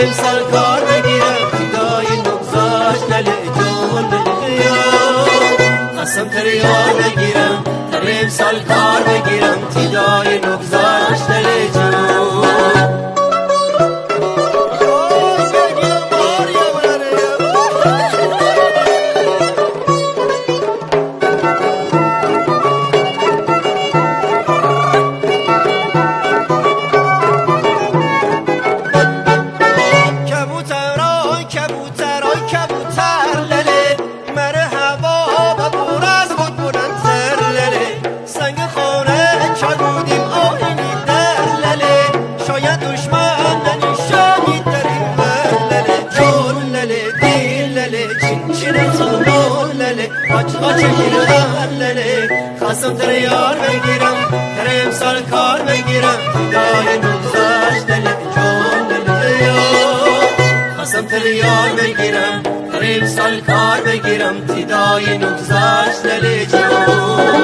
امسال کار بگیرم فدای نگذاش لله جون لله قسم تریار بگیرم تر امسال کار بگیرم فدای نگذاش لله جون خواستم تر یار بگیرم تر امسال کار بگیرم فدای نگذاش لله جون لله خواستم تر یار بگیرم تر امسال کار بگیرم فدای نگذاش لله جون